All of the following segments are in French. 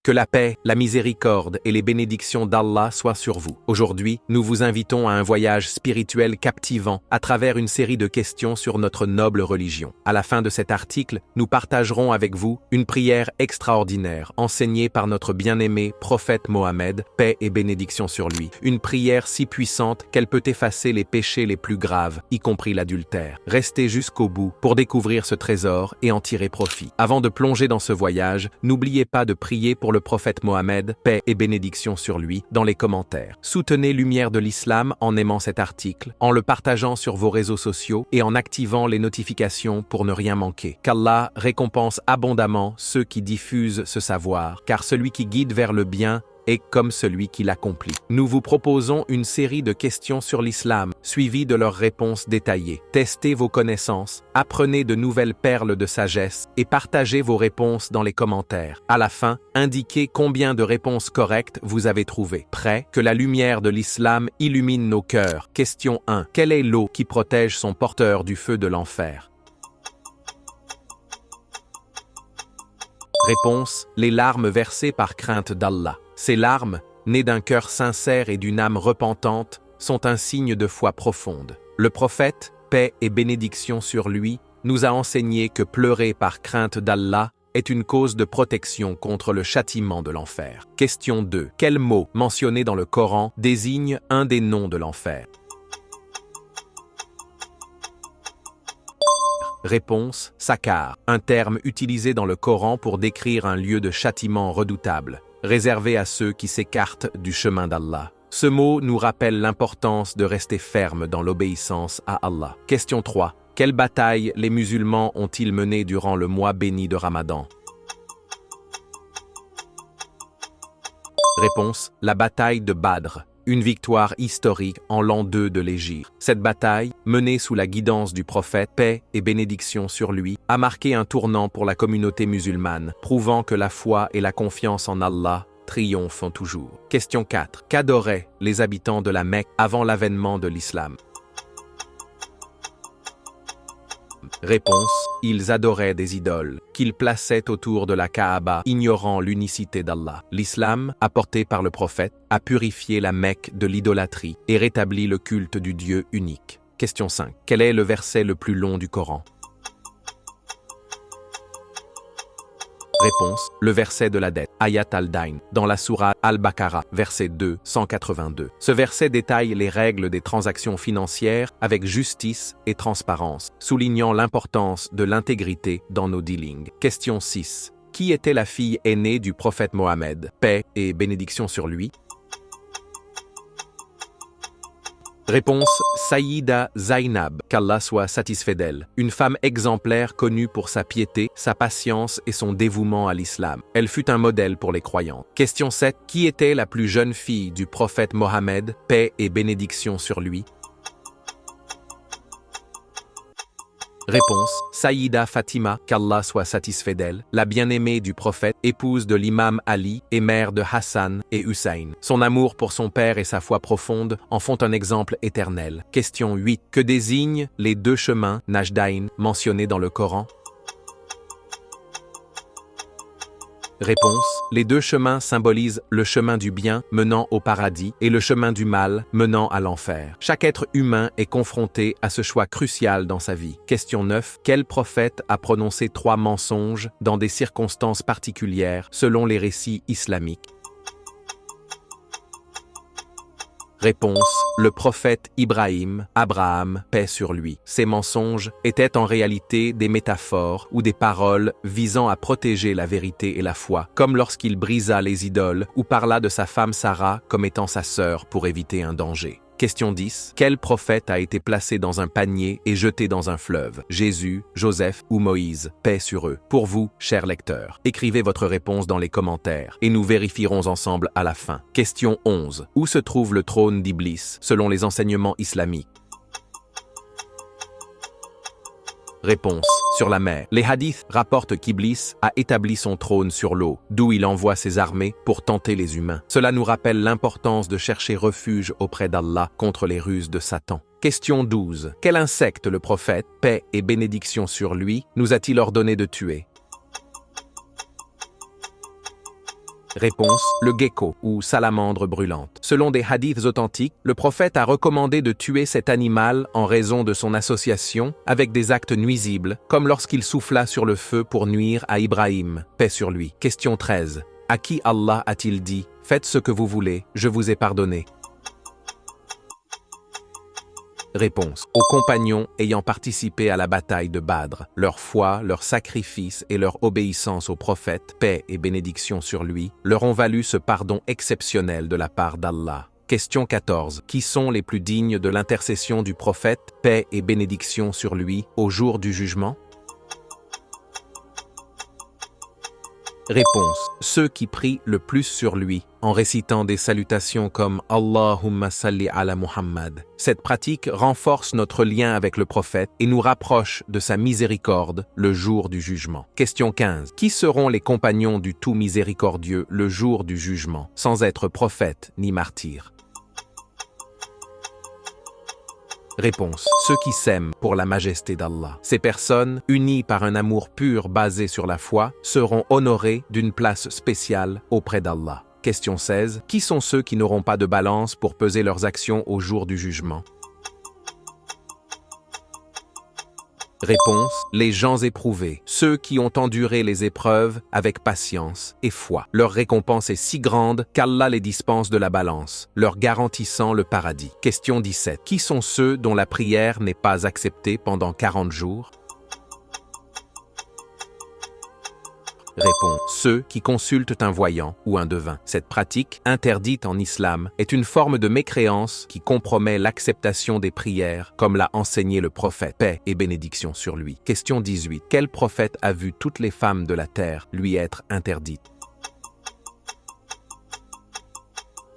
Que la paix, la miséricorde et les bénédictions d'Allah soient sur vous. Aujourd'hui, nous vous invitons à un voyage spirituel captivant à travers une série de questions sur notre noble religion. À la fin de cet article, nous partagerons avec vous une prière extraordinaire enseignée par notre bien-aimé prophète Mohammed, paix et bénédictions sur lui. Une prière si puissante qu'elle peut effacer les péchés les plus graves, y compris l'adultère. Restez jusqu'au bout pour découvrir ce trésor et en tirer profit. Avant de plonger dans ce voyage, n'oubliez pas de prier pour le prophète Mohammed, paix et bénédictions sur lui, dans les commentaires. Soutenez Lumière de l'Islam en aimant cet article, en le partageant sur vos réseaux sociaux et en activant les notifications pour ne rien manquer. Qu'Allah récompense abondamment ceux qui diffusent ce savoir, car celui qui guide vers le bien est comme celui qui l'accomplit. Nous vous proposons une série de questions sur l'islam, suivies de leurs réponses détaillées. Testez vos connaissances, apprenez de nouvelles perles de sagesse et partagez vos réponses dans les commentaires. À la fin, indiquez combien de réponses correctes vous avez trouvées. Prêt? Que la lumière de l'islam illumine nos cœurs. Question 1. Quelle est l'eau qui protège son porteur du feu de l'enfer? Réponse. Les larmes versées par crainte d'Allah. Ces larmes, nées d'un cœur sincère et d'une âme repentante, sont un signe de foi profonde. Le prophète, paix et bénédiction sur lui, nous a enseigné que pleurer par crainte d'Allah est une cause de protection contre le châtiment de l'enfer. Question 2. Quel mot, mentionné dans le Coran, désigne un des noms de l'enfer? Réponse. Sakar, un terme utilisé dans le Coran pour décrire un lieu de châtiment redoutable, réservé à ceux qui s'écartent du chemin d'Allah. Ce mot nous rappelle l'importance de rester ferme dans l'obéissance à Allah. Question 3. Quelle bataille les musulmans ont-ils menée durant le mois béni de Ramadan? Réponse. La bataille de Badr, une victoire historique en l'an 2 de l'Hégire. Cette bataille, menée sous la guidance du prophète, paix et bénédiction sur lui, a marqué un tournant pour la communauté musulmane, prouvant que la foi et la confiance en Allah triomphent toujours. Question 4. Qu'adoraient les habitants de la Mecque avant l'avènement de l'islam? Réponse. Ils adoraient des idoles, qu'ils plaçaient autour de la Kaaba, ignorant l'unicité d'Allah. L'islam, apporté par le prophète, a purifié la Mecque de l'idolâtrie et rétabli le culte du Dieu unique. Question 5. Quel est le verset le plus long du Coran? Réponse. Le verset de la dette, Ayat al-Dayn, dans la sourate Al-Baqarah, verset 2, 182. Ce verset détaille les règles des transactions financières avec justice et transparence, soulignant l'importance de l'intégrité dans nos dealings. Question 6. Qui était la fille aînée du prophète Mohammed, paix et bénédiction sur lui? Réponse. Sayyida Zainab, qu'Allah soit satisfait d'elle. Une femme exemplaire connue pour sa piété, sa patience et son dévouement à l'islam. Elle fut un modèle pour les croyants. Question 7. Qui était la plus jeune fille du prophète Mohammed, paix et bénédiction sur lui? Réponse. Sayyida Fatima, qu'Allah soit satisfait d'elle, la bien-aimée du prophète, épouse de l'imam Ali et mère de Hassan et Hussein. Son amour pour son père et sa foi profonde en font un exemple éternel. Question 8. Que désignent les deux chemins, Najdain, mentionnés dans le Coran? Réponse. Les deux chemins symbolisent le chemin du bien menant au paradis et le chemin du mal menant à l'enfer. Chaque être humain est confronté à ce choix crucial dans sa vie. Question 9. Quel prophète a prononcé 3 mensonges dans des circonstances particulières selon les récits islamiques? Réponse. Le prophète Ibrahim, Abraham, paix sur lui. Ces mensonges étaient en réalité des métaphores ou des paroles visant à protéger la vérité et la foi, comme lorsqu'il brisa les idoles ou parla de sa femme Sarah comme étant sa sœur pour éviter un danger. Question 10. Quel prophète a été placé dans un panier et jeté dans un fleuve? Jésus, Joseph ou Moïse? Paix sur eux. Pour vous, chers lecteurs, écrivez votre réponse dans les commentaires et nous vérifierons ensemble à la fin. Question 11. Où se trouve le trône d'Iblis selon les enseignements islamiques? Réponse. Sur la mer. Les hadiths rapportent qu'Iblis a établi son trône sur l'eau, d'où il envoie ses armées pour tenter les humains. Cela nous rappelle l'importance de chercher refuge auprès d'Allah contre les ruses de Satan. Question 12. Quel insecte le prophète, paix et bénédiction sur lui, nous a-t-il ordonné de tuer? Réponse, le gecko ou salamandre brûlante. Selon des hadiths authentiques, le prophète a recommandé de tuer cet animal en raison de son association avec des actes nuisibles, comme lorsqu'il souffla sur le feu pour nuire à Ibrahim, paix sur lui. Question 13. À qui Allah a-t-il dit « Faites ce que vous voulez, je vous ai pardonné » Réponse. Aux compagnons ayant participé à la bataille de Badr. Leur foi, leur sacrifice et leur obéissance au prophète, paix et bénédiction sur lui, leur ont valu ce pardon exceptionnel de la part d'Allah. Question 14. Qui sont les plus dignes de l'intercession du prophète, paix et bénédiction sur lui, au jour du jugement? Réponse. Ceux qui prient le plus sur lui, en récitant des salutations comme « Allahumma salli ala Muhammad ». Cette pratique renforce notre lien avec le prophète et nous rapproche de sa miséricorde le jour du jugement. Question 15. Qui seront les compagnons du tout miséricordieux le jour du jugement, sans être prophète ni martyr? Réponse. Ceux qui s'aiment pour la majesté d'Allah. Ces personnes, unies par un amour pur basé sur la foi, seront honorées d'une place spéciale auprès d'Allah. Question 16. Qui sont ceux qui n'auront pas de balance pour peser leurs actions au jour du jugement? Réponse. Les gens éprouvés, ceux qui ont enduré les épreuves avec patience et foi. Leur récompense est si grande qu'Allah les dispense de la balance, leur garantissant le paradis. Question 17. Qui sont ceux dont la prière n'est pas acceptée pendant 40 jours? Répond. Ceux qui consultent un voyant ou un devin. Cette pratique, interdite en islam, est une forme de mécréance qui compromet l'acceptation des prières, comme l'a enseigné le prophète, paix et bénédiction sur lui. Question 18. Quel prophète a vu toutes les femmes de la terre lui être interdites?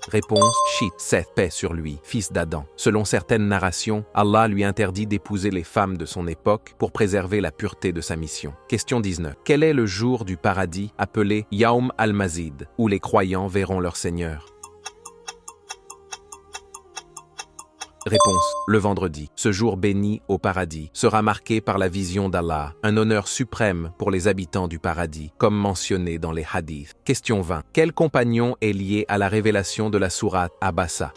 Réponse. Shit, Seth, paix sur lui, fils d'Adam. Selon certaines narrations, Allah lui interdit d'épouser les femmes de son époque pour préserver la pureté de sa mission. Question 19. Quel est le jour du paradis appelé Yaum al-Mazid, où les croyants verront leur Seigneur? Réponse. Le vendredi. Ce jour béni au paradis sera marqué par la vision d'Allah, un honneur suprême pour les habitants du paradis, comme mentionné dans les hadiths. Question 20. Quel compagnon est lié à la révélation de la sourate Abasa?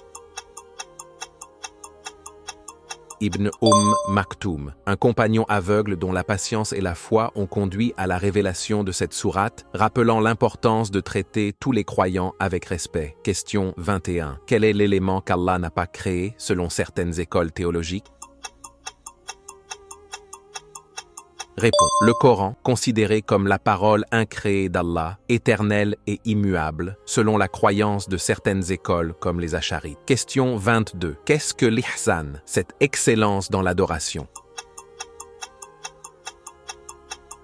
Ibn Maktoum, un compagnon aveugle dont la patience et la foi ont conduit à la révélation de cette sourate, rappelant l'importance de traiter tous les croyants avec respect. Question 21. Quel est l'élément qu'Allah n'a pas créé selon certaines écoles théologiques? Répond. Le Coran, considéré comme la parole incréée d'Allah, éternelle et immuable, selon la croyance de certaines écoles comme les Asharites. Question 22. Qu'est-ce que l'ihsan, cette excellence dans l'adoration?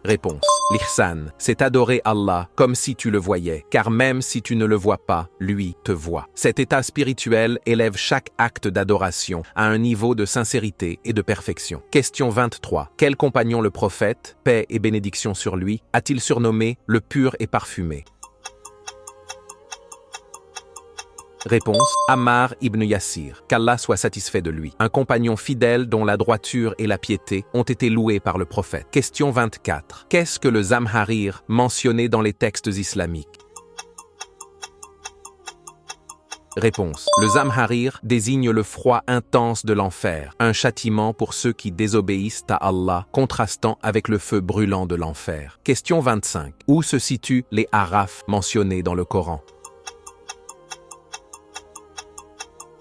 Réponse. L'ihsan, c'est adorer Allah comme si tu le voyais, car même si tu ne le vois pas, lui te voit. Cet état spirituel élève chaque acte d'adoration à un niveau de sincérité et de perfection. Question 23. Quel compagnon le prophète, paix et bénédiction sur lui, a-t-il surnommé le pur et parfumé? Réponse. Ammar ibn Yassir, qu'Allah soit satisfait de lui. Un compagnon fidèle dont la droiture et la piété ont été loués par le prophète. Question 24. Qu'est-ce que le Zamharir mentionné dans les textes islamiques? Réponse. Le Zamharir désigne le froid intense de l'enfer, un châtiment pour ceux qui désobéissent à Allah, contrastant avec le feu brûlant de l'enfer. Question 25. Où se situent les Araf mentionnés dans le Coran?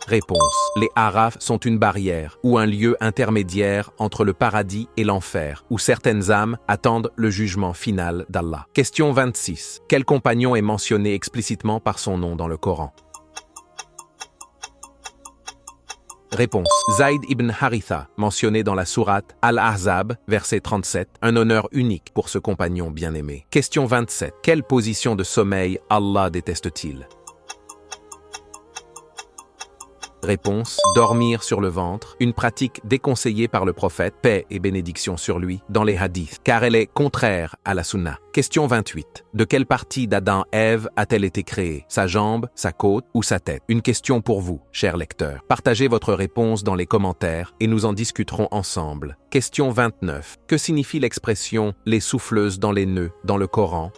Réponse. Les Araf sont une barrière ou un lieu intermédiaire entre le paradis et l'enfer, où certaines âmes attendent le jugement final d'Allah. Question 26. Quel compagnon est mentionné explicitement par son nom dans le Coran? Réponse. Zayd ibn Haritha, mentionné dans la sourate Al-Ahzab, verset 37, un honneur unique pour ce compagnon bien-aimé. Question 27. Quelle position de sommeil Allah déteste-t-il? Réponse. Dormir sur le ventre, une pratique déconseillée par le prophète, paix et bénédiction sur lui, dans les hadiths, car elle est contraire à la sunna. Question 28. De quelle partie d'Adam-Ève a-t-elle été créée? Sa jambe, sa côte ou sa tête? Une question pour vous, chers lecteurs. Partagez votre réponse dans les commentaires et nous en discuterons ensemble. Question 29. Que signifie l'expression « les souffleuses dans les nœuds » dans le Coran?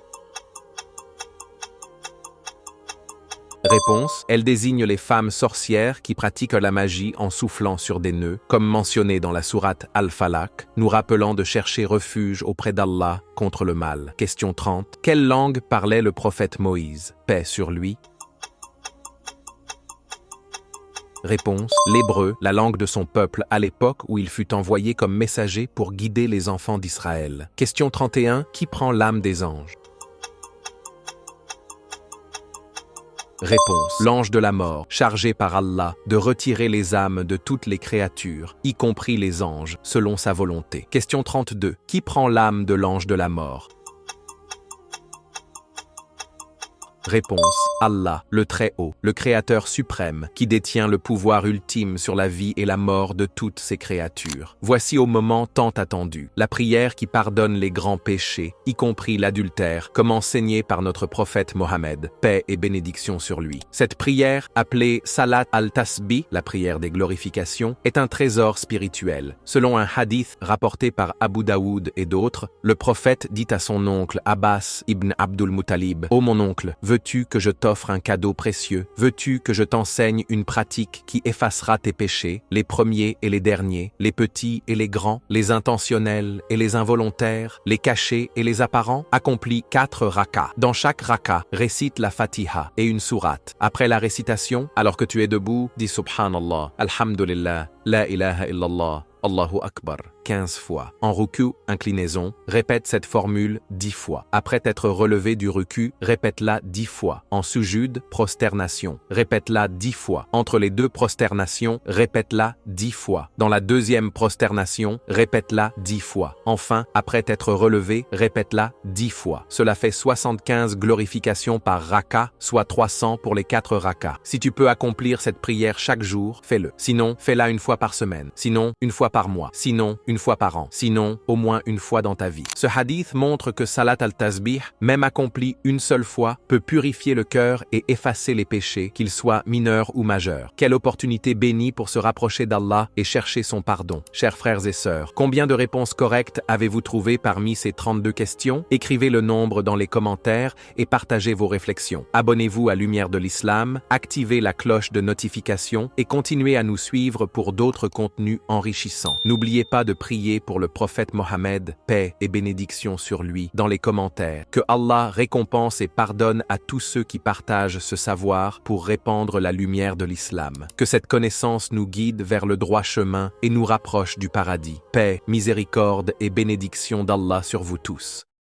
Réponse. Elle désigne les femmes sorcières qui pratiquent la magie en soufflant sur des nœuds, comme mentionné dans la sourate Al-Falaq, nous rappelant de chercher refuge auprès d'Allah contre le mal. Question 30. Quelle langue parlait le prophète Moïse? Paix sur lui. Réponse. L'hébreu, la langue de son peuple à l'époque où il fut envoyé comme messager pour guider les enfants d'Israël. Question 31. Qui prend l'âme des anges? Réponse. L'ange de la mort, chargé par Allah de retirer les âmes de toutes les créatures, y compris les anges, selon sa volonté. Question 32. Qui prend l'âme de l'ange de la mort? Réponse. Allah, le Très-Haut, le Créateur suprême, qui détient le pouvoir ultime sur la vie et la mort de toutes ses créatures. Voici au moment tant attendu, la prière qui pardonne les grands péchés, y compris l'adultère, comme enseigné par notre prophète Mohammed, paix et bénédiction sur lui. Cette prière, appelée Salat al-Tasbih, la prière des glorifications, est un trésor spirituel. Selon un hadith rapporté par Abu Daoud et d'autres, le prophète dit à son oncle Abbas ibn Abdul Muttalib: « Ô mon oncle, veux-tu que je t'offre un cadeau précieux? Veux-tu que je t'enseigne une pratique qui effacera tes péchés, les premiers et les derniers, les petits et les grands, les intentionnels et les involontaires, les cachés et les apparents? Accomplis 4 rakas. Dans chaque raka, récite la Fatiha et une sourate. Après la récitation, alors que tu es debout, dis Subhanallah, Alhamdulillah, La ilaha illallah, Allahu Akbar, 15 fois. En ruku, inclinaison, répète cette formule 10 fois. Après t'être relevé du ruku, répète-la 10 fois. En sujud, prosternation, répète-la 10 fois. Entre les 2 prosternations, répète-la 10 fois. Dans la deuxième prosternation, répète-la 10 fois. Enfin, après t'être relevé, répète-la 10 fois. Cela fait 75 glorifications par raka, soit 300 pour les 4 rakas. Si tu peux accomplir cette prière chaque jour, fais-le. Sinon, fais-la une fois par semaine. Sinon, une fois par mois. Sinon, une fois par an. Sinon, au moins une fois dans ta vie. Ce hadith montre que Salat al-Tasbih, même accompli une seule fois, peut purifier le cœur et effacer les péchés, qu'ils soient mineurs ou majeurs. Quelle opportunité bénie pour se rapprocher d'Allah et chercher son pardon. Chers frères et sœurs, combien de réponses correctes avez-vous trouvé parmi ces 32 questions? Écrivez le nombre dans les commentaires et partagez vos réflexions. Abonnez-vous à Lumière de l'Islam, activez la cloche de notification et continuez à nous suivre pour d'autres contenus enrichissants. N'oubliez pas de prier pour le prophète Mohammed, paix et bénédiction sur lui, dans les commentaires. Que Allah récompense et pardonne à tous ceux qui partagent ce savoir pour répandre la lumière de l'islam. Que cette connaissance nous guide vers le droit chemin et nous rapproche du paradis. Paix, miséricorde et bénédiction d'Allah sur vous tous.